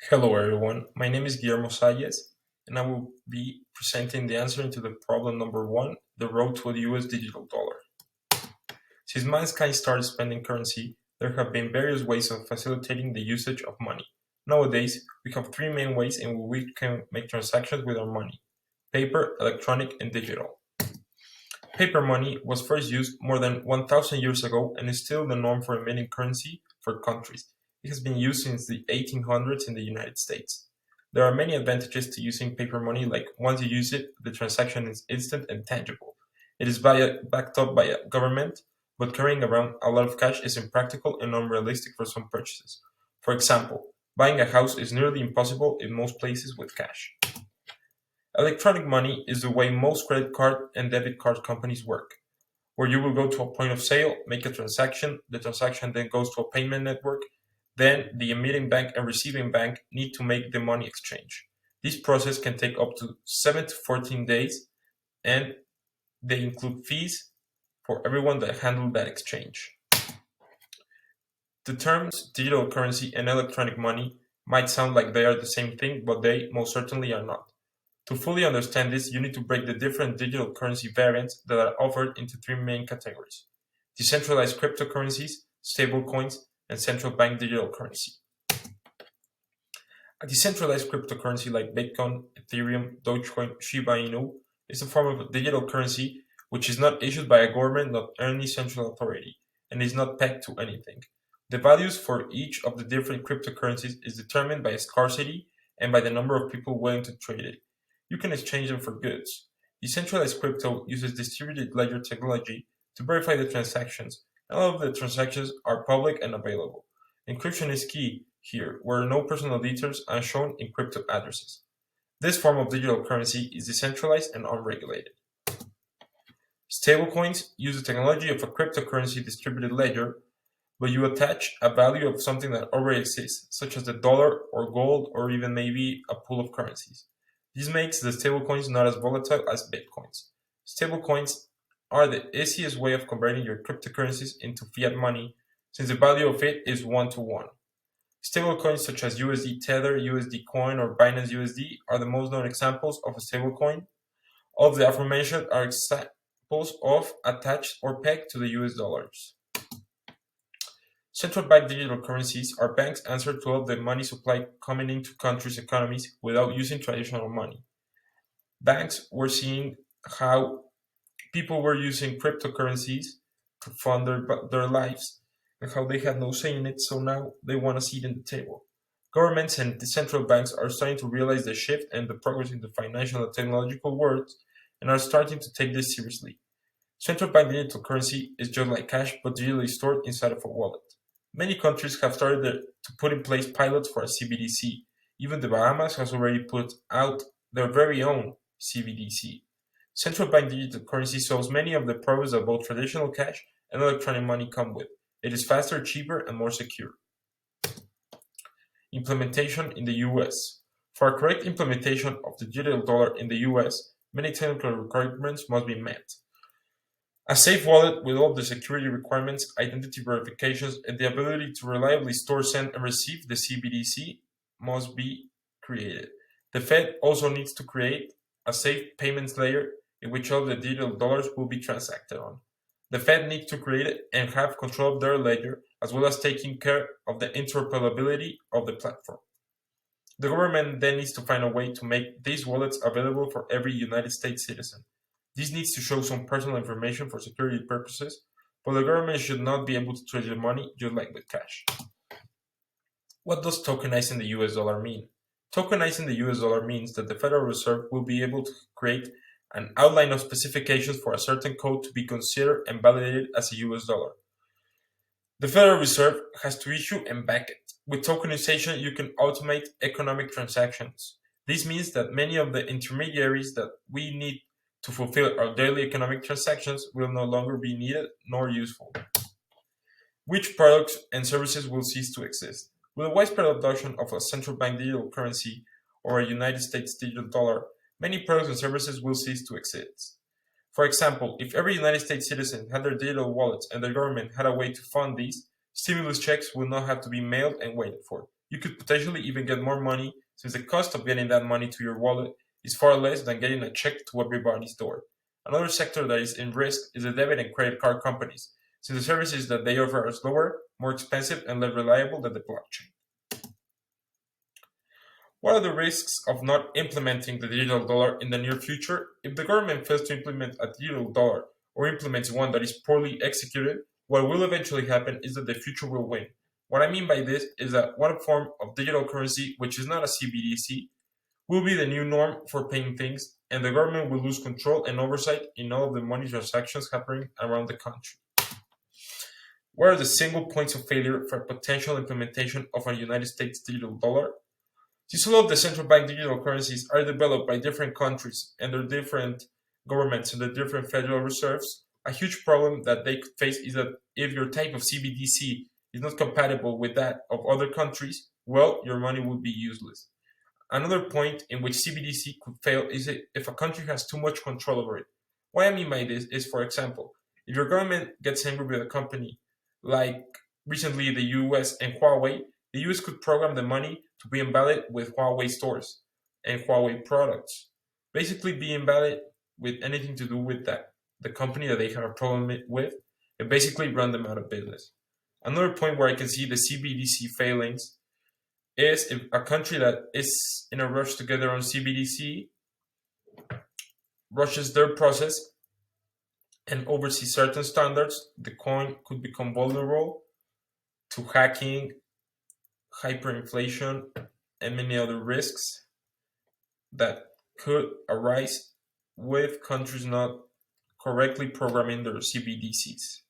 Hello everyone, my name is Guillermo Salles and I will be presenting the answer to the problem number 1, the road to a US digital dollar. Since mankind started spending currency, there have been various ways of facilitating the usage of money. Nowadays, we have three main ways in which we can make transactions with our money: paper, electronic, and digital. Paper money was first used more than 1000 years ago and is still the norm for emitting currency for countries. It has been used since the 1800s in the United States. There are many advantages to using paper money, like once you use it, the transaction is instant and tangible. It is backed up by a government, but carrying around a lot of cash is impractical and unrealistic for some purchases. For example, buying a house is nearly impossible in most places with cash. Electronic money is the way most credit card and debit card companies work, where you will go to a point of sale, make a transaction, the transaction then goes to a payment network, then the emitting bank and receiving bank need to make the money exchange. This process can take up to 7 to 14 days, and they include fees for everyone that handled that exchange. The terms digital currency and electronic money might sound like they are the same thing, but they most certainly are not. To fully understand this, you need to break the different digital currency variants that are offered into three main categories: decentralized cryptocurrencies, stablecoins, and central bank digital currency. A decentralized cryptocurrency like Bitcoin, Ethereum, Dogecoin, Shiba Inu is a form of digital currency which is not issued by a government nor any central authority and is not pegged to anything. The values for each of the different cryptocurrencies is determined by scarcity and by the number of people willing to trade it. You can exchange them for goods. Decentralized crypto uses distributed ledger technology to verify the transactions, and all of the transactions are public and available. Encryption is key here, where no personal details are shown in crypto addresses. This form of digital currency is decentralized and unregulated. Stablecoins use the technology of a cryptocurrency distributed ledger, but you attach a value of something that already exists, such as the dollar or gold or even maybe a pool of currencies. This makes the stablecoins not as volatile as Bitcoins. Stablecoins are the easiest way of converting your cryptocurrencies into fiat money, since the value of it is one to one. Stablecoins such as USD Tether, USD Coin, or Binance USD are the most known examples of a stablecoin. All of the aforementioned are examples of attached or pegged to the US dollars. Central bank digital currencies are banks' answer to all the money supply coming into countries' economies without using traditional money. Banks were seeing how people were using cryptocurrencies to fund their lives and how they had no say in it, so now they want a seat in the table. Governments and the central banks are starting to realize the shift and the progress in the financial and technological world and are starting to take this seriously. Central bank digital currency is just like cash but digitally stored inside of a wallet. Many countries have started to put in place pilots for a CBDC. Even the Bahamas has already put out their very own CBDC. Central bank digital currency solves many of the problems that both traditional cash and electronic money come with. It is faster, cheaper, and more secure. Implementation in the US. For a correct implementation of the digital dollar in the US, many technical requirements must be met. A safe wallet with all the security requirements, identity verifications, and the ability to reliably store, send, and receive the CBDC must be created. The Fed also needs to create a safe payments layer in which all the digital dollars will be transacted on. The Fed needs to create it and have control of their ledger, as well as taking care of the interoperability of the platform. The government then needs to find a way to make these wallets available for every United States citizen. This needs to show some personal information for security purposes, but the government should not be able to trade your money just like with cash. What does tokenizing the US dollar mean? Tokenizing the US dollar means that the Federal Reserve will be able to create an outline of specifications for a certain code to be considered and validated as a US dollar. The Federal Reserve has to issue and back it. With tokenization, you can automate economic transactions. This means that many of the intermediaries that we need to fulfill our daily economic transactions will no longer be needed nor useful. Which products and services will cease to exist? With the widespread adoption of a central bank digital currency or a United States digital dollar, many products and services will cease to exist. For example, if every United States citizen had their digital wallets and the government had a way to fund these, stimulus checks would not have to be mailed and waited for. You could potentially even get more money since the cost of getting that money to your wallet is far less than getting a check to everybody's door. Another sector that is in risk is the debit and credit card companies, since the services that they offer are slower, more expensive, and less reliable than the blockchain. What are the risks of not implementing the digital dollar in the near future? If the government fails to implement a digital dollar or implements one that is poorly executed, what will eventually happen is that the future will win. What I mean by this is that one form of digital currency, which is not a CBDC, will be the new norm for paying things, and the government will lose control and oversight in all of the money transactions happening around the country. What are the single points of failure for a potential implementation of a United States digital dollar? Since all of the central bank digital currencies are developed by different countries and their different governments and their different federal reserves, a huge problem that they could face is that if your type of CBDC is not compatible with that of other countries, well, your money would be useless. Another point in which CBDC could fail is if a country has too much control over it. What I mean by this is, for example, if your government gets angry with a company, like recently the US and Huawei, the US could program the money to be invalid with Huawei stores and Huawei products. Basically, be invalid with anything to do with that, the company that they have a problem with, and basically run them out of business. Another point where I can see the CBDC failings is if a country that is in a rush to get their own CBDC rushes their process and oversees certain standards, the coin could become vulnerable to hacking, hyperinflation, and many other risks that could arise with countries not correctly programming their CBDCs.